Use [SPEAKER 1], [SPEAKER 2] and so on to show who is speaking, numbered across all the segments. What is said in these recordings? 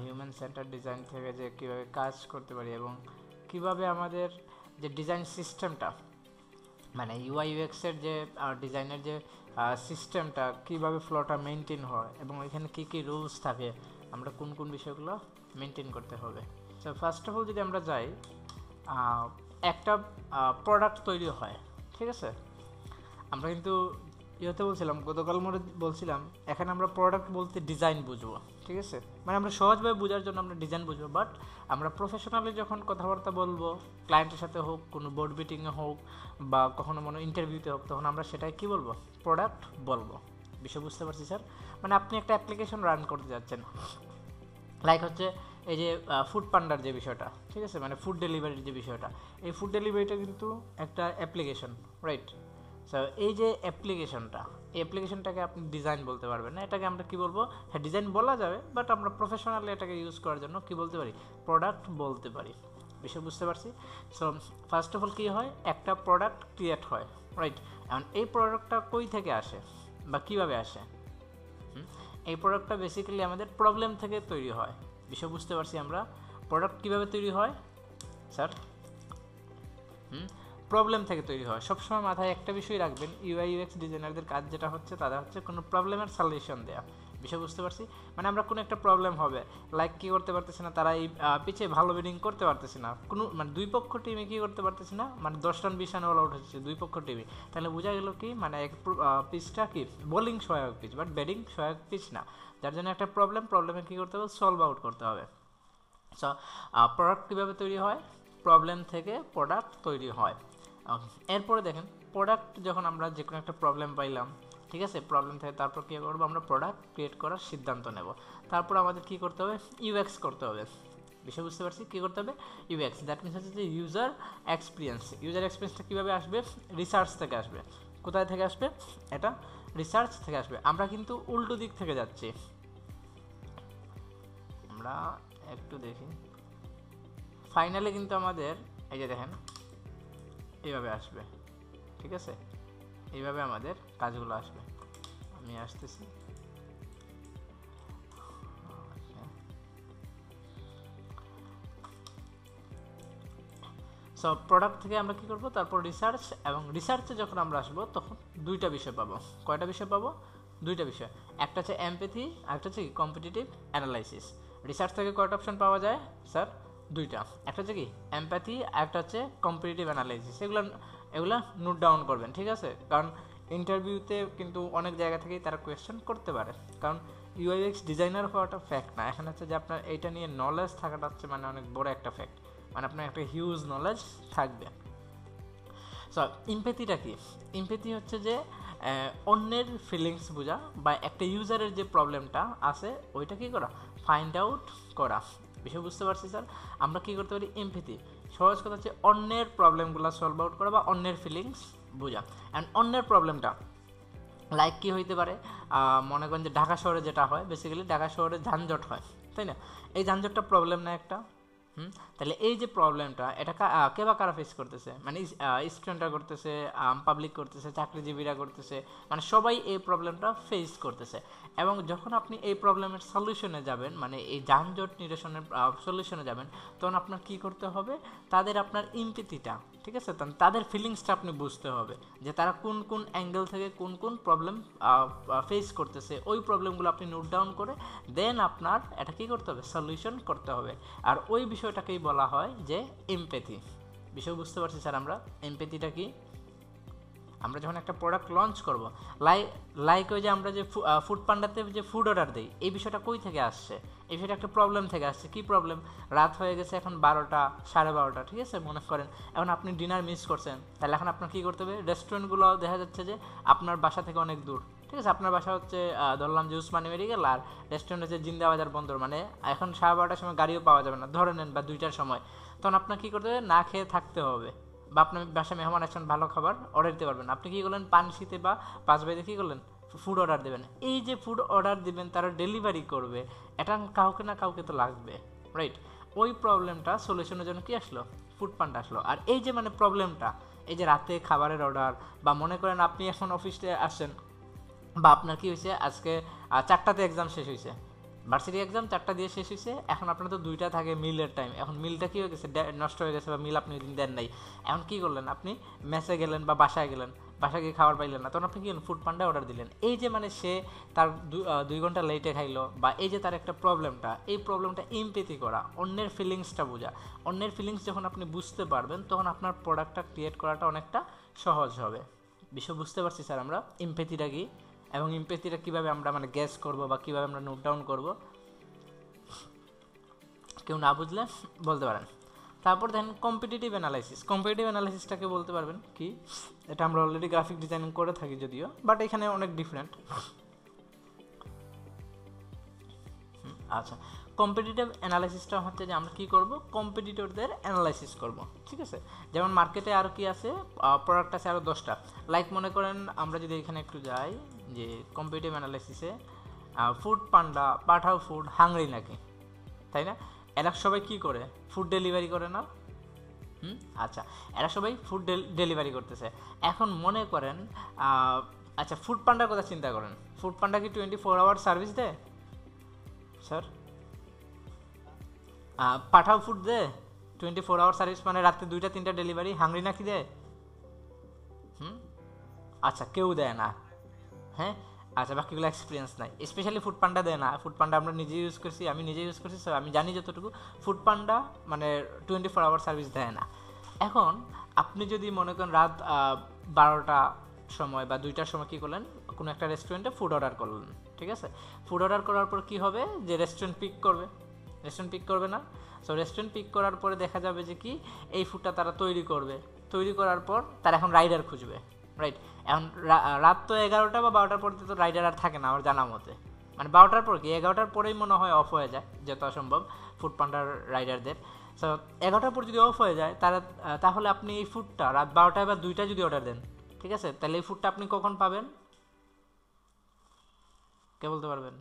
[SPEAKER 1] Human centre design থেকে যে কীভাবে কাজ করতে পারি এবং কিভাবে আমাদের যে ডিজাইন সিস্টেমটা মানে ইউআই ইউএক্সের যে ডিজাইনের যে সিস্টেমটা কীভাবে ফ্লোটা মেনটেন হয় এবং এখানে কী কী রুলস থাকে, আমরা কোন কোন বিষয়গুলো মেনটেন করতে হবে। তো ফার্স্ট অফ অল যদি আমরা যাই, একটা প্রোডাক্ট তৈরি হয়, ঠিক আছে, আমরা কিন্তু ইয়েতে বলছিলাম গতকাল মনে বলছিলাম এখানে আমরা প্রোডাক্ট বলতে ডিজাইন বুঝবো, ঠিক আছে, মানে আমরা সহজভাবে বোঝার জন্য আমরা ডিজাইন বুঝবো। বাট আমরা প্রফেশনালি যখন কথাবার্তা বলবো ক্লায়েন্টের সাথে হোক, কোনো বোর্ড মিটিংয়ে হোক বা কখনো মনে ইন্টারভিউতে হোক, তখন আমরা সেটাই কী বলবো, প্রোডাক্ট বলবো। বিষয় বুঝতে পারছি স্যার? মানে আপনি একটা অ্যাপ্লিকেশন রান করতে যাচ্ছেন, লাইক হচ্ছে এই যে ফুড পান্ডার যে বিষয়টা, ঠিক আছে, মানে ফুড ডেলিভারির যে বিষয়টা, এই ফুড ডেলিভারিটা কিন্তু একটা অ্যাপ্লিকেশন, রাইট? সো এই যে অ্যাপ্লিকেশনটা, এই অ্যাপ্লিকেশনটাকে আপনি ডিজাইন বলতে পারবেন না, এটাকে আমরা কী বলবো, হ্যাঁ ডিজাইন বলা যাবে, বাট আমরা প্রফেশনালি এটাকে ইউজ করার জন্য কী বলতে পারি, প্রোডাক্ট বলতে পারি। বিষয় বুঝতে পারছি? সো ফার্স্ট অফ অল কী হয়, একটা প্রোডাক্ট ক্রিয়েট হয়, রাইট? এখন এই প্রোডাক্টটা কই থেকে আসে বা কীভাবে আসে? এই প্রোডাক্টটা বেসিক্যালি আমাদের প্রবলেম থেকে তৈরি হয়। বিষয় বুঝতে পারছি আমরা? প্রোডাক্ট কীভাবে তৈরি হয় স্যার? প্রবলেম থেকে তৈরি হয়। সবসময় মাথায় একটা বিষয় রাখবেন, ইউআই ইউএক্স ডিজাইনারদের কাজ যেটা হচ্ছে, তারা হচ্ছে কোনো প্রবলেমের সলিউশন দেওয়া। বিষয় বুঝতে পারছি? মানে আমরা কোনো একটা প্রবলেম হবে, লাইক কী করতে পারতেছি না, তারা এই পিচে ভালো বিডিং করতে পারতেছি না, কোনো মানে দুই পক্ষ টিমে কী করতে পারতেছি না, মানে 10 রান 20 রানে অল আউট হচ্ছে দুই পক্ষ টিমে, তাহলে বোঝা গেল কি, মানে এক পিচটা কি বোলিং সহায়ক পিচ, বাট ব্যাটিং সহায়ক পিচ না, যার জন্য একটা প্রবলেমে কী করতে হবে, সলভ আউট করতে হবে। সো প্রোডাক্ট কীভাবে তৈরি হয়, প্রবলেম থেকে প্রোডাক্ট তৈরি হয়। এরপরে দেখেন, প্রোডাক্ট যখন আমরা যে কোনো একটা প্রবলেম পাইলাম, ঠিক আছে, প্রবলেম থেকে তারপর কী করবো, আমরা প্রোডাক্ট ক্রিয়েট করার সিদ্ধান্ত নেব। তারপর আমাদের কী করতে হবে, ইউএক্স করতে হবে। বিষয় বুঝতে পারছি? কী করতে হবে, ইউএক্স, দ্যাট মিনস হচ্ছে যে ইউজার এক্সপিরিয়েন্স। ইউজার এক্সপিরিয়েন্সটা কীভাবে আসবে, রিসার্চ থেকে আসবে। কোথায় থেকে আসবে, এটা রিসার্চ থেকে আসবে। আমরা কিন্তু উল্টো দিক থেকে যাচ্ছি, আমরা একটু দেখি, ফাইনালি কিন্তু আমাদের এই যে দেখেন এইভাবে আসবে, ঠিক আছে, এইভাবে আমাদের কাজগুলো আসবে। আমি আসতেছি, সো প্রোডাক্ট থেকে আমরা কী করবো, তারপর রিসার্চ, এবং রিসার্চে যখন আমরা আসবো তখন দুইটা বিষয় পাবো। কয়টা বিষয় পাবো, দুইটা বিষয়, একটা হচ্ছে এমপ্যাথি, একটা হচ্ছে কম্পিটিটিভ অ্যানালাইসিস। রিসার্চ থেকে কয়টা অপশন পাওয়া যায় স্যার, দুইটা, একটা হচ্ছে কি এমপ্যাথি, একটা হচ্ছে কম্পিটিটিভ অ্যানালাইসিস। এগুলা নোট ডাউন করবেন, ঠিক আছে, কারণ ইন্টারভিউতে কিন্তু অনেক জায়গা থেকেই তারা কোয়েশ্চেন করতে পারে, কারণ ইউআইএক্স ডিজাইনার হওয়াটা ফ্যাক্ট না, এখানে হচ্ছে যে আপনার এইটা নিয়ে নলেজ থাকাটা হচ্ছে মানে অনেক বড় একটা ফ্যাক্ট, মানে আপনার একটা হিউজ নলেজ থাকবে। সো এমপ্যাথিটা কি, এমপ্যাথি হচ্ছে যে অন্যের ফিলিংস বোঝা বা একটা ইউজারের যে প্রবলেমটা আছে ওইটা কী করা, ফাইন্ড আউট করা। বিষয় বুঝতে পারছি স্যার? আমরা কী করতে পারি, এমপ্যাথি, সহজ কথা হচ্ছে অন্যের প্রবলেমগুলো সলভ আউট করা বা অন্যের ফিলিংস বোঝা। অ্যান্ড অন্যের প্রবলেমটা লাইক কী হইতে পারে, মনে করেন যে ঢাকা শহরে যেটা হয়, বেসিক্যালি ঢাকা শহরে যানজট হয়, তাই না? এই যানজটটা প্রবলেম না একটা, তাহলে এই যে প্রবলেমটা এটা কে বা কারা ফেস করতেছে, মানে স্টুডেন্টরা করতেছে, পাবলিক করতেছে, চাকরিজীবীরা করতেছে, মানে সবাই এই প্রবলেমটা ফেস করতেছে। এবং যখন আপনি এই প্রবলেমের সলিউশনে যাবেন, মানে এই যানজট নিরসনের সলিউশনে যাবেন, তখন আপনার কী করতে হবে, তাদের আপনার এমপ্যাথিটা, ঠিক আছে, তাদের ফিলিংসটা আপনি বুঝতে হবে যে তারা কোন কোন অ্যাঙ্গেল থেকে কোন কোন প্রবলেম ফেস করতেছে, ওই প্রবলেমগুলো আপনি নোট ডাউন করে দেন আপনার এটা কী করতে হবে, সলিউশন করতে হবে। আর ওই বিষয়টাকেই বলা হয় যে এমপ্যাথি। বিষয় বুঝতে পারছি স্যার? আমরা এমপ্যাথিটা কি, আমরা যখন একটা প্রোডাক্ট লঞ্চ করব, লাইক ওই যে আমরা যে ফুড পান্ডাতে যে ফুড অর্ডার দিই, এই বিষয়টা কই থেকে আসছে, এই বিষয়টা একটা প্রবলেম থেকে আসছে। কি প্রবলেম, রাত হয়ে গেছে এখন 12টা 12:30, ঠিক আছে, মনে করেন এখন আপনি ডিনার মিস করছেন, তাহলে এখন আপনার কী করতে হবে, রেস্টুরেন্টগুলো দেখা যাচ্ছে যে আপনার বাসা থেকে অনেক দূর, ঠিক আছে, আপনার বাসা হচ্ছে ধরলাম যে উসমানী মেডিকেল, আর রেস্টুরেন্ট হচ্ছে জিন্দাবাজার বন্দর, মানে এখন 12:30টার সময় গাড়িও পাওয়া যাবে না, ধরে নেন, বা 2টার সময়, তখন আপনার কী করতে হবে, না খেয়ে থাকতে হবে, বা আপনার বাসায় মেহমান আসছেন, ভালো খাবার অর্ডার দিতে পারবেন, আপনি কী করলেন, পানশিতে বা 5 বাজে কী করলেন, ফুড অর্ডার দেবেন। এই যে ফুড অর্ডার দিবেন, তারা ডেলিভারি করবে, এটা কাউকে না কাউকে তো লাগবে, রাইট? ওই প্রবলেমটা সলিউশনের জন্য কি আসলো, ফুড পান্ডা আসলো। আর এই যে মানে প্রবলেমটা, এই যে রাতে খাবারের অর্ডার, বা মনে করেন আপনি এখন অফিসে আসছেন, বা আপনার কী হয়েছে, আজকে 4টাতে এক্সাম শেষ হয়েছে, ভার্সিটি এক্সাম 4টা দিয়ে শেষ হয়েছে, এখন আপনার তো 2টা থাকে মিলের টাইম, এখন মিলটা কী হয়ে গেছে, নষ্ট হয়ে গেছে, বা মিল আপনি দিন দেন নাই, এখন কী করলেন, আপনি মেসে গেলেন বা বাসায় গেলেন, বাসায় গিয়ে খাবার পাইলেন না, তখন আপনি কী ফুড পান্ডা অর্ডার দিলেন। এই যে মানে সে তার 2 ঘন্টা লেটে খাইলো, বা এই যে তার একটা প্রবলেমটা, এই প্রবলেমটা এমপ্যাথি করা, অন্যের ফিলিংসটা বোঝা, অন্যের ফিলিংস যখন আপনি বুঝতে পারবেন তখন আপনার প্রোডাক্টটা ক্রিয়েট করাটা অনেকটা সহজ হবে। বিষয় বুঝতে পারছি স্যার আমরা এমপ্যাথিটা কি, এবং এমপ্যাথিটা কীভাবে আমরা মানে গ্যাস করব বা কীভাবে আমরা নোট ডাউন করব, কেউ না বুঝলে বলতে পারেন। তারপর দেখেন কম্পিটিটিভ অ্যানালাইসিস। কম্পিটিটিভ অ্যানালাইসিসটাকে বলতে পারবেন কি, এটা আমরা অলরেডি গ্রাফিক ডিজাইনিং করে থাকি যদিও, বাট এখানে অনেক ডিফারেন্ট। আচ্ছা, কম্পিটিটিভ অ্যানালাইসিসটা হচ্ছে যে আমরা কী করব, কম্পিটিটরদের অ্যানালাইসিস করব, ঠিক আছে। যেমন মার্কেটে আরও কি আছে, প্রোডাক্ট আছে আরও 10টা, লাইক মনে করেন আমরা যদি এখানে একটু যাই যে কম্পিটিটিভ অ্যানালাইসিসে, ফুড পান্ডা, পাঠাও ফুড, হাংরি নাকি, তাই না? এরা সবাই কী করে, ফুড ডেলিভারি করে না? আচ্ছা, এরা সবাই ফুড ডেলিভারি করতেছে। এখন মনে করেন আচ্ছা, ফুড পান্ডার কথা চিন্তা করেন, ফুড পান্ডা কি 24 আওয়ার সার্ভিস দেয় স্যার? পাঠাও ফুড দেয় 24 আওয়ার সার্ভিস, মানে রাত্রে 2টা 3টা ডেলিভারি। হাংরি নাকি দেয়? আচ্ছা, কেউ দেয় না, হ্যাঁ। আচ্ছা, বাকিগুলো এক্সপিরিয়েন্স নাই, স্পেশালি ফুড পান্ডা দেয় না। ফুড পান্ডা আমরা নিজে ইউজ করছি, আমি নিজে ইউজ করছি, সো আমি জানি যতটুকু, ফুড পান্ডা মানে 24 আওয়ার সার্ভিস দেয় না। এখন আপনি যদি মনে করেন রাত 12টা সময় বা 2টার সময় কী করলেন, কোনো একটা রেস্টুরেন্টে ফুড অর্ডার করলেন, ঠিক আছে। ফুড অর্ডার করার পর কী হবে, যে রেস্টুরেন্ট পিক করবে না। সো রেস্টুরেন্ট পিক করার পরে দেখা যাবে যে কি, এই ফুডটা তারা তৈরি করার পর তারা এখন রাইডার খুঁজবে, রাইট। এখন রাত তো 11টা বা 12টার পর তো রাইডার আর থাকে না আমার জানা মতে, মানে 12টার পর কি 11টার পরেই মনে হয় অফ হয়ে যায় যত সম্ভব ফুড পান্ডার রাইডারদের। সো 11টার পর যদি অফ হয়ে যায় তাহলে আপনি এই ফুডটা রাত 12টায় বা 2টায় যদি অর্ডার দেন, ঠিক আছে, তাহলে এই ফুডটা আপনি কখন পাবেন, কে বলতে পারবেন?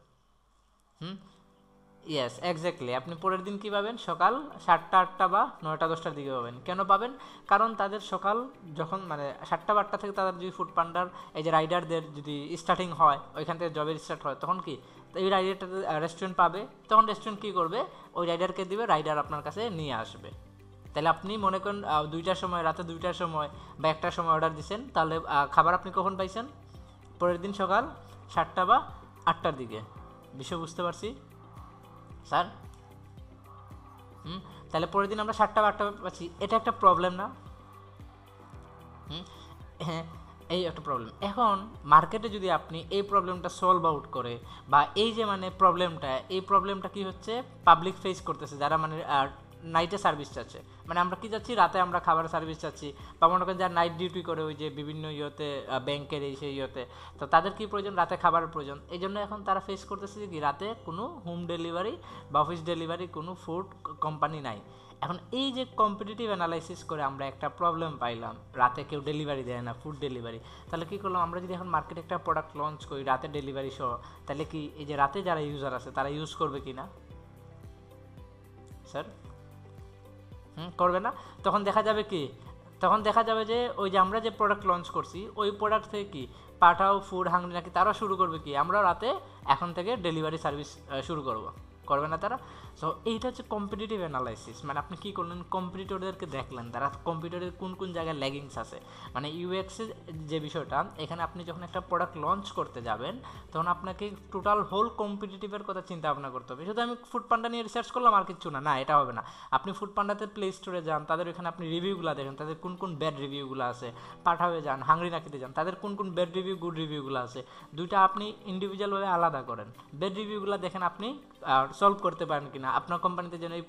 [SPEAKER 1] Yes, exactly. আপনি পরের দিন কী পাবেন, সকাল 7টা 8টা বা 9টা 10টার দিকে পাবেন। কেন পাবেন? কারণ তাদের সকাল যখন মানে 7টা বা 8টা থেকে তাদের যদি ফুড পান্ডার এই যে রাইডারদের যদি স্টার্টিং হয়, ওইখান থেকে জবের স্টার্ট হয়, তখন কি এই রাইডারটা রেস্টুরেন্ট পাবে, তখন রেস্টুরেন্ট কী করবে, ওই রাইডারকে দিবে, রাইডার আপনার কাছে নিয়ে আসবে। তাহলে আপনি মনে করেন 2টার সময়, রাতে 2টার সময় বা 1টার সময় অর্ডার দিচ্ছেন, তাহলে খাবার আপনি কখন পাইছেন, পরের দিন সকাল 7টা বা 8টার দিকে। বিষয় বুঝতে পারছি স্যার? তাহলে পরের দিন আমরা 7টা বা 8টা পাচ্ছি, এটা একটা প্রবলেম না? হ্যাঁ, এই একটা প্রবলেম। এখন মার্কেটে যদি আপনি এই প্রবলেমটা সলভ আউট করে, বা এই যে মানে এই প্রবলেমটা কি হচ্ছে, পাবলিক ফেস করতেছে, যারা মানে নাইটে সার্ভিস চাচ্ছে, মানে আমরা কি চাচ্ছি, রাতে আমরা খাবার সার্ভিস চাচ্ছি, বা মনে করেন যারা নাইট ডিউটি করে ওই যে বিভিন্ন ইয়েতে ব্যাংকের এই সেই ইয়েতে, তো তাদের কি প্রয়োজন, রাতে খাবারের প্রয়োজন। এই জন্য এখন তারা ফেস করতেছে যে কি, রাতে কোনো হোম ডেলিভারি বা অফিস ডেলিভারি কোনো ফুড কোম্পানি নাই। এখন এই যে কম্পিটিটিভ অ্যানালাইসিস করে আমরা একটা প্রবলেম পাইলাম, রাতে কেউ ডেলিভারি দেয় না, ফুড ডেলিভারি, তাহলে কী করলাম আমরা, যদি এখন মার্কেটে একটা প্রোডাক্ট লঞ্চ করি রাতে ডেলিভারি সহ, তাহলে কি এই যে রাতে যারা ইউজার আছে তারা ইউজ করবে কি না স্যার? করবে না। তখন দেখা যাবে যে ওই যে আমরা যে প্রোডাক্ট লঞ্চ করছি, ওই প্রোডাক্ট থেকে কি পাঠাও ফুড, হাংরি নাকি, তারা শুরু করবে কি, আমরা রাতে এখন থেকে ডেলিভারি সার্ভিস শুরু করবে না তারা। সো এইটা হচ্ছে কম্পিটিটিভ অ্যানালাইসিস। মানে আপনি কী করলেন, কম্পিটিটরদেরকে দেখলেন তারা কম্পিউটারের কোন কোন জায়গায় ল্যাগিংস আছে। মানে ইউএক্সের যে বিষয়টা, এখানে আপনি যখন একটা প্রোডাক্ট লঞ্চ করতে যাবেন, তখন আপনাকে টোটাল হোল কম্পিটিটিভের কথা চিন্তা ভাবনা করতে হবে। শুধু আমি ফুড পান্ডা নিয়ে রিসার্চ করলাম আর কিছু না, এটা হবে না। আপনি ফুড পান্ডাতে প্লে স্টোরে যান, তাদের ওখানে আপনি রিভিউগুলো দেখেন, তাদের কোন কোন ব্যাড রিভিউগুলো আছে। পাঠাবে যান, হাংরি নাকিতে যান, তাদের কোন কোন ব্যাড রিভিউ, গুড রিভিউগুলো আছে, দুইটা আপনি ইন্ডিভিজুয়ালভাবে আলাদা করেন। ব্যাড রিভিউগুলো দেখেন আপনি সলভ করতে পারেন কিনা, আপনার কোম্পানিতে যেন এই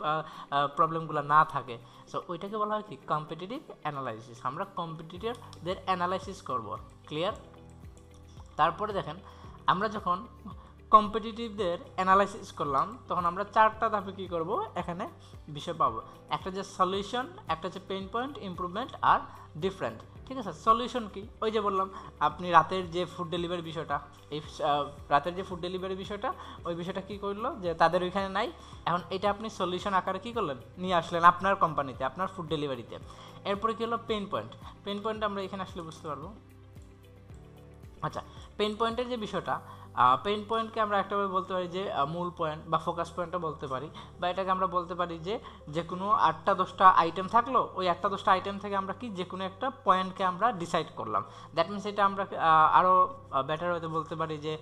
[SPEAKER 1] প্রবলেমগুলো না থাকে। সো ওইটাকে বলা হয় কি, কম্পিটিটিভ অ্যানালাইসিস। আমরা কম্পিটিটরদের অ্যানালাইসিস করব, ক্লিয়ার? তারপরে দেখেন, আমরা যখন কম্পিটিটিভদের অ্যানালাইসিস করলাম, তখন আমরা 4টা ধাপে কী করব, এখানে বিষয় পাবো। একটা যে সলিউশন, একটা হচ্ছে পেইন পয়েন্ট, ইমপ্রুভমেন্ট আর ডিফারেন্ট, ঠিক আছে। সলিউশন কি, ওই যে বললাম আপনি রাতের যে ফুড ডেলিভারি বিষয়টা, এই রাতের যে ফুড ডেলিভারি বিষয়টা, ওই বিষয়টা কী করলো যে তাদের ওইখানে নাই। এখন এটা আপনি সলিউশন আকারে কী করলেন, নিয়ে আসলেন আপনার কোম্পানিতে, আপনার ফুড ডেলিভারিতে। এরপরে কী হলো, পেইন পয়েন্ট আমরা এখানে আসলে বুঝতে পারবো। আচ্ছা, পেইন পয়েন্টের যে বিষয়টা, পেইন পয়েন্টকে আমরা একটাভাবে বলতে পারি যে মূল পয়েন্ট বা ফোকাস পয়েন্টটা বলতে পারি, বা এটাকে আমরা বলতে পারি যে কোনো 8টা 10টা আইটেম থাকলো, ওই 8টা 10টা আইটেম থেকে আমরা কি যে কোনো একটা পয়েন্টকে আমরা ডিসাইড করলাম। দ্যাট মিনস এটা আমরা আরও বেটার হতে বলতে পারি যে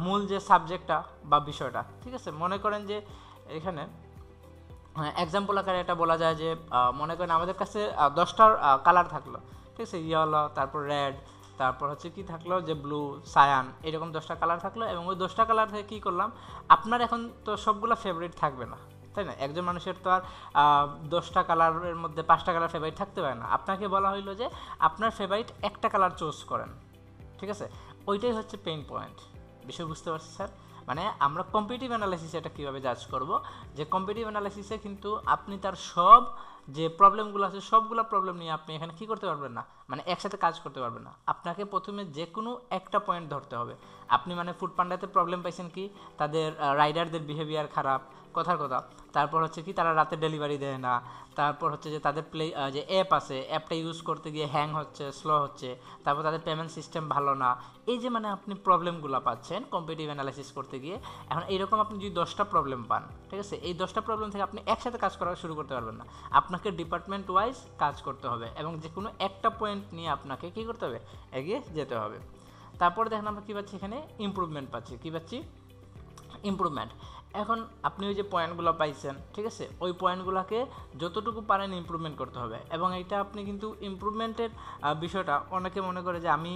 [SPEAKER 1] মূল যে সাবজেক্টটা বা বিষয়টা, ঠিক আছে। মনে করেন যে এখানে এক্সাম্পল আকারে এটা বলা যায় যে মনে করেন আমাদের কাছে 10টার কালার থাকলো, ঠিক আছে, ইয়েলো, তারপর রেড, তারপর হচ্ছে কি থাকলো যে ব্লু, সায়ান, এরকম 10টা কালার থাকলো। এবং ওই 10টা কালার থেকে কী করলাম, আপনার এখন তো সবগুলো ফেভারিট থাকবে না, তাই না? একজন মানুষের তো আর 10টা কালারের মধ্যে 5টা কালার ফেভারিট থাকতে পারে না। আপনাকে বলা হইলো যে আপনার ফেভারিট একটা কালার চুজ করেন, ঠিক আছে। ওইটাই হচ্ছে পেইন পয়েন্ট। বিষয় বুঝতে পারছি স্যার? মানে আমরা কম্পিটিটিভ অ্যানালাইসিসে এটা কীভাবে জাজ করব, যে কম্পিটিটিভ অ্যানালাইসিসে কিন্তু আপনি তার সব যে প্রবলেমগুলো আছে সবগুলো প্রবলেম নিয়ে আপনি এখানে কী করতে পারবেন না, মানে একসাথে কাজ করতে পারবেন না। আপনাকে প্রথমে যে কোনো একটা পয়েন্ট ধরতে হবে। আপনি মানে ফুড পান্ডাতে প্রবলেম পাইছেন কি, তাদের রাইডারদের বিহেভিয়ার খারাপ, কথার কথা। তারপর হচ্ছে কি তারা রাতে ডেলিভারি দেয় না। তারপর হচ্ছে যে তাদের যে অ্যাপ আছে, অ্যাপটা ইউজ করতে গিয়ে হ্যাং হচ্ছে, স্লো হচ্ছে। তারপর তাদের পেমেন্ট সিস্টেম ভালো না। এই যে মানে আপনি প্রবলেমগুলো পাচ্ছেন কম্পিটিটিভ অ্যানালাইসিস করতে গিয়ে। এখন এইরকম আপনি যদি 10টা প্রবলেম পান, ঠিক আছে, এই 10টা প্রবলেম থেকে আপনি একসাথে কাজ করা শুরু করতে পারবেন না। আপনাকে ডিপার্টমেন্ট ওয়াইজ কাজ করতে হবে এবং যে কোনো একটা পয়েন্ট নিয়ে আপনাকে কী করতে হবে, এগিয়ে যেতে হবে। তারপরে দেখেন আমরা কী পাচ্ছি, এখানে ইমপ্রুভমেন্ট পাচ্ছি। কী পাচ্ছি? ইমপ্রুভমেন্ট। এখন আপনি ওই যে পয়েন্টগুলো পাইছেন, ঠিক আছে, ওই পয়েন্টগুলোকে যতটুকু পারেন ইমপ্রুভমেন্ট করতে হবে। এবং এইটা আপনি কিন্তু ইমপ্রুভমেন্টের বিষয়টা অনেকে মনে করে যে আমি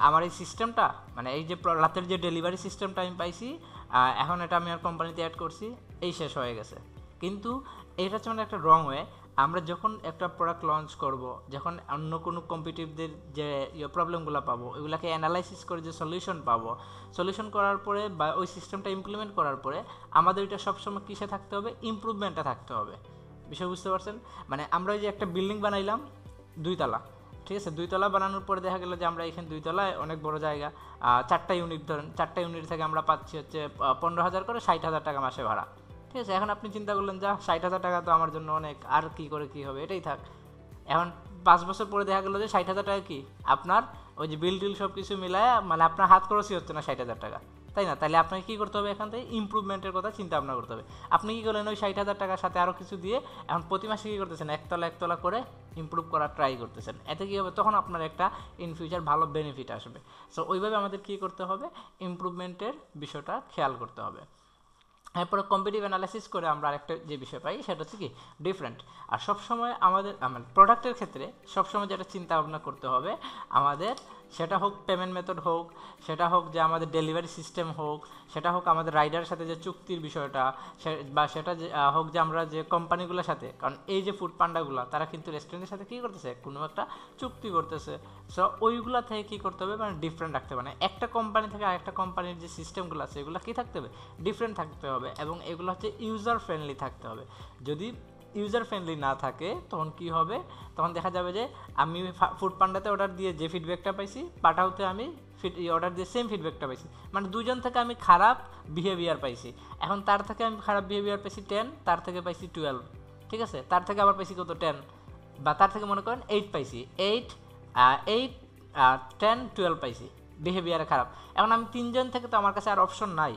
[SPEAKER 1] আমার এই সিস্টেমটা, মানে এই যে রাতের যে ডেলিভারি সিস্টেমটা আমি পাইছি, এখন এটা আমি আর কোম্পানিতে অ্যাড করছি, এই শেষ হয়ে গেছে। কিন্তু এটা হচ্ছে মানে একটা রং ওয়ে। আমরা যখন একটা প্রোডাক্ট লঞ্চ করব, যখন অন্য কোনো কম্পিটিটিভদের যে প্রবলেমগুলো পাবো, ওইগুলোকে অ্যানালাইসিস করে যে সলিউশন পাবো, সলিউশন করার পরে বা ওই সিস্টেমটা ইমপ্লিমেন্ট করার পরে আমাদের এটা সবসময় কিসে থাকতে হবে, ইমপ্রুভমেন্টে থাকতে হবে। বিষয় বুঝতে পারছেন? মানে আমরা ওই যে একটা বিল্ডিং বানাইলাম 2 তলা, ঠিক আছে, 2 তলা বানানোর পরে দেখা গেল যে আমরা এখানে 2 তলায় অনেক বড় জায়গা, 4টা ইউনিট ধরেন, 4টা ইউনিট থেকে আমরা পাচ্ছি হচ্ছে 15,000 করে 60,000 টাকা মাসে ভাড়া, ঠিক আছে। এখন আপনি চিন্তা করলেন যা 60,000 টাকা তো আমার জন্য অনেক, আর কি করে কি হবে, এটাই থাক। এখন 5 বছর পরে দেখা গেলো যে 60,000 টাকা কি আপনার ওই যে বিল টিল সব কিছু মিলায়, মানে আপনার হাত খরচই হচ্ছে না 60,000 টাকা, তাই না? তাহলে আপনাকে কী করতে হবে, এখান থেকে ইমপ্রুভমেন্টের কথা চিন্তা ভাবনা করতে হবে। আপনি কী করলেন, ওই 60,000 টাকার সাথে আরও কিছু দিয়ে এখন প্রতি মাসে কী করতেছেন, একতলা একতলা করে ইমপ্রুভ করার ট্রাই করতেছেন। এতে কী হবে, তখন আপনার একটা ইন ফিউচার ভালো বেনিফিট আসবে। সো ওইভাবে আমাদের কী করতে হবে, ইমপ্রুভমেন্টের বিষয়টা খেয়াল করতে হবে। এরপরে কম্পিটিটিভ অ্যানালাইসিস করে আমরা আরেকটা যে বিষয় পাই সেটা হচ্ছে কি, ডিফারেন্ট। আর সবসময় আমাদের প্রোডাক্টের ক্ষেত্রে সবসময় যেটা চিন্তা ভাবনা করতে হবে আমাদের, সেটা হোক পেমেন্ট মেথড হোক, সেটা হোক যে আমাদের ডেলিভারি সিস্টেম হোক, সেটা হোক আমাদের রাইডারের সাথে যে চুক্তির বিষয়টা, বা সেটা যে হোক যে আমরা যে কোম্পানিগুলোর সাথে, কারণ এই যে ফুড পান্ডাগুলো তারা কিন্তু রেস্টুরেন্টের সাথে কী করতেছে, কোনো একটা চুক্তি করতেছে। সো ওইগুলো থেকে কী করতে হবে, মানে ডিফারেন্ট রাখতে হবে। মানে একটা কোম্পানি থেকে আরেকটা কোম্পানির যে সিস্টেমগুলো আছে এগুলো কী থাকতে হবে, ডিফারেন্ট থাকতে হবে। এবং এগুলো হচ্ছে ইউজার ফ্রেন্ডলি থাকতে হবে। যদি ইউজার ফ্রেন্ডলি না থাকে তখন কি হবে, তখন দেখা যাবে যে আমি ফুড পান্ডাতে অর্ডার দিয়ে যে ফিডব্যাকটা পাইছি, পাঠাওতে আমি অর্ডার দিয়ে সেম ফিডব্যাকটা পাইছি, মানে দুজন থেকে আমি খারাপ বিহেভিয়ার পাইছি। এখন তার থেকে আমি খারাপ বিহেভিয়ার পাইছি 10, তার থেকে পাইছি 12, ঠিক আছে, তার থেকে আবার পাইছি কত 10, বা তার থেকে মনে করেন 8 পাইছি, 8 10 12 পাইছি বিহেভিয়ারে খারাপ। এখন আমি 3জন থেকে তো আমার কাছে আর অপশন নাই,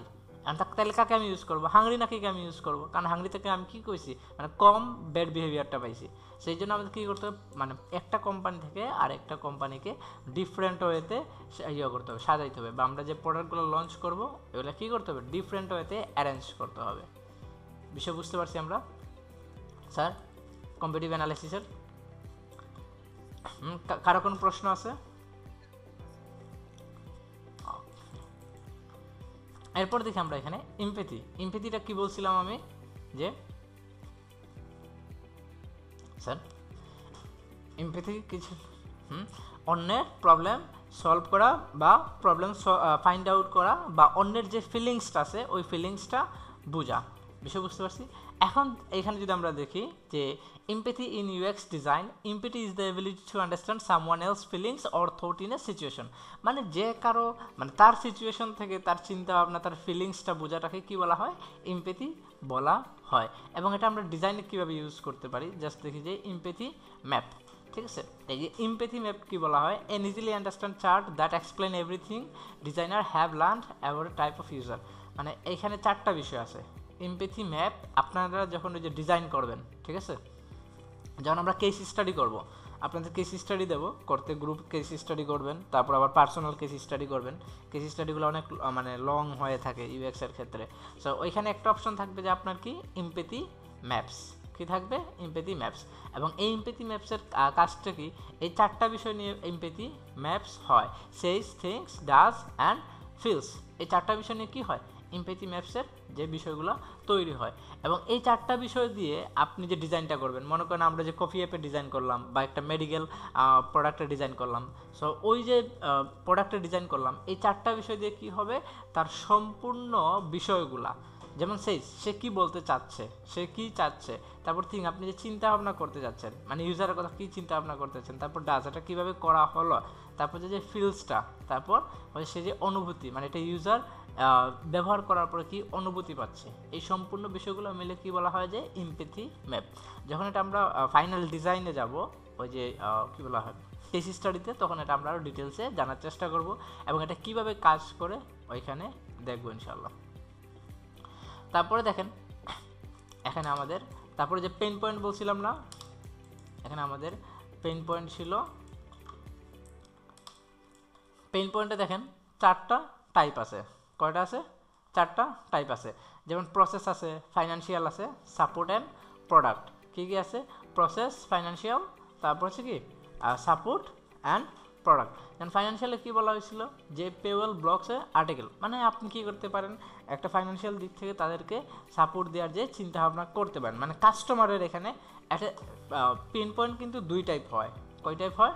[SPEAKER 1] তাহলে কাকে আমি ইউজ করবো, হাংরি নাকি আমি ইউজ করবো, কারণ হাংরি থেকে আমি কী করেছি, মানে কম ব্যাড বিহেভিয়ারটা পাইছি। সেই জন্য আমাদের কী করতে হবে, মানে একটা কোম্পানি থেকে আরেকটা কোম্পানিকে ডিফারেন্ট ওয়েতে করতে হবে, সাজাইতে হবে। বা আমরা যে প্রোডাক্টগুলো লঞ্চ করবো এগুলো কী করতে হবে, ডিফারেন্ট ওয়েতে অ্যারেঞ্জ করতে হবে। বিষয় বুঝতে পারছি আমরা স্যার কম্পিটিটিভ অ্যানালাইসিসের? কারো কোনো প্রশ্ন আছে? এরপর দেখি আমরা এখানে এমপ্যাথি। এমপ্যাথিটা কি বলছিলাম আমি, যে স্যার এমপ্যাথি কিছু অন্যের প্রবলেম সলভ করা বা প্রবলেম ফাইন্ড আউট করা, বা অন্যের যে ফিলিংসটা আছে ওই ফিলিংসটা বোঝা। বিষয় বুঝতে পারছি? এখন এখানে যদি আমরা দেখি যে empathy in UX design, empathy is the ability to understand someone else feelings or thought in a situation। মানে যে কারো মানে তার সিচুয়েশন থেকে তার চিন্তা ভাবনা, তার ফিলিংসটা বোঝাটাকে কি বলা হয়, এমপ্যাথি বলা হয়। এবং এটা আমরা ডিজাইনে কীভাবে ইউজ করতে পারি, জাস্ট দেখি যে এমপ্যাথি ম্যাপ, ঠিক ঠিক আছে। এই যে এমপ্যাথি ম্যাপ কি বলা হয়, N easily understand chart that explain everything designer have learned about type of user. মানে এইখানে 4টা বিষয় আছে। এমপ্যাথি ম্যাপ আপনারা যখন ওই যে ডিজাইন করবেন, ঠিক আছে, যখন আমরা কেস স্টাডি করব, আপনাদের কেস স্টাডি দেবো করতে, গ্রুপ কেস স্টাডি করবেন, তারপর আবার পার্সোনাল কেস স্টাডি করবেন। কেস স্টাডিগুলো অনেক মানে লং হয়ে থাকে ইউএক্সের ক্ষেত্রে। সো ওইখানে একটা অপশন থাকবে যে আপনার কি এমপ্যাথি ম্যাপস, কি থাকবে এমপ্যাথি ম্যাপস। এবং এই এমপ্যাথি ম্যাপসের কাজটা কি, এই 4টা বিষয় নিয়ে এমপ্যাথি ম্যাপস হয়। Says, things, does and feels, এই 4টা বিষয় নিয়ে কী হয়, এমপ্যাথি ম্যাপসের যে বিষয়গুলো তৈরি হয়। এবং এই 4টা বিষয় দিয়ে আপনি যে ডিজাইনটা করবেন, মনে করেন আমরা যে কফি অ্যাপে ডিজাইন করলাম বা একটা মেডিকেল প্রোডাক্টের ডিজাইন করলাম, সো ওই যে প্রোডাক্টের ডিজাইন করলাম, এই 4টা বিষয় দিয়ে কী হবে, তার সম্পূর্ণ বিষয়গুলা, যেমন সে কি বলতে চাচ্ছে, সে কি চাচ্ছে, তারপর থিং আপনি যে চিন্তা ভাবনা করতে যাচ্ছেন, মানে ইউজারের কথা কী চিন্তা ভাবনা করতেছেন, তারপর ডাজ এটা কীভাবে করা হলো, তারপর যে ফিলসটা, তারপর সে যে অনুভূতি, মানে এটা ইউজার ব্যবহার করার পরে কি অনুভূতি পাচ্ছে, এই সম্পূর্ণ বিষয়গুলো মিলে কি বলা হয় যে এমপ্যাথি ম্যাপ। যখন এটা আমরা ফাইনাল ডিজাইনে যাব, ওই যে কী বলা হয় কেস স্টাডিতে, তখন এটা আমরা আরও ডিটেলসে জানার চেষ্টা করব এবং এটা কিভাবে কাজ করে ওইখানে দেখবো ইনশাল্লাহ। তারপরে দেখেন এখানে আমাদের, তারপরে যে পেইন পয়েন্ট বলছিলাম না, এখানে আমাদের পেইন পয়েন্ট ছিল, পেইন পয়েন্টে দেখেন 4টা টাইপ আছে। কয়টা আছে? 4টা টাইপ আছে। যেমন প্রসেস আছে, ফাইন্যান্সিয়াল আছে, সাপোর্ট অ্যান্ড প্রোডাক্ট। কী কী আছে? প্রসেস, ফাইন্যান্সিয়াল, তারপর হচ্ছে কি সাপোর্ট অ্যান্ড প্রোডাক্ট। যেমন ফাইন্যান্সিয়ালে কী বলা হয়েছিল, যে পেওয়েল ব্লকসে আর্টিকেল, মানে আপনি কী করতে পারেন, একটা ফাইন্যান্সিয়াল দিক থেকে তাদেরকে সাপোর্ট দেওয়ার যে চিন্তাভাবনা করতে পারেন, মানে কাস্টমারের এখানে একটা পেইন পয়েন্ট কিন্তু 2 টাইপ হয়। কয় টাইপ হয়?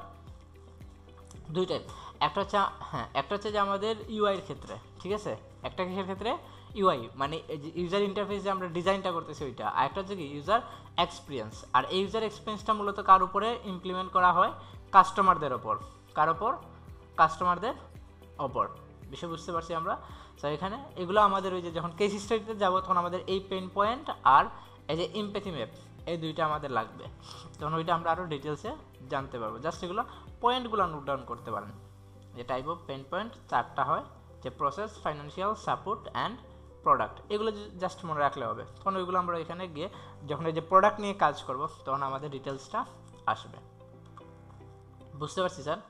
[SPEAKER 1] 2 টাইপ। একটা হচ্ছে একটা হচ্ছে যে আমাদের ইউআইয়ের ক্ষেত্রে, ঠিক আছে, একটা কিসের ক্ষেত্রে, ইউআই মানে ইউজার ইন্টারফেস যে আমরা ডিজাইনটা করতেছি ওইটা, আর একটা হচ্ছে কি ইউজার এক্সপিরিয়েন্স। আর এই ইউজার এক্সপিরিয়েন্সটা মূলত কার উপরে ইমপ্লিমেন্ট করা হয়, কাস্টমারদের ওপর। কার ওপর? কাস্টমারদের ওপর। বিষয় বুঝতে পারছি আমরা। তো এখানে এগুলো আমাদের ওই যে যখন কেস স্টাডিতে যাবো তখন আমাদের এই পেইন পয়েন্ট আর এই যে এমপ্যাথি ম্যাপ, এই 2টা আমাদের লাগবে, তখন ওইটা আমরা আরও ডিটেলসে জানতে পারবো। জাস্ট এগুলো পয়েন্টগুলো নোট ডাউন করতে পারেন। যে টাইপ অফ পেইন পয়েন্ট 4টা হয়, যে process, financial, support and product, এগুলো জাস্ট মনে রাখলে হবে। তখন ওইগুলো আমরা এখানে গিয়ে যখন এই যে প্রোডাক্ট নিয়ে কাজ করব তখন আমাদের ডিটেলসটা আসবে। বুঝতে পারছি স্যার?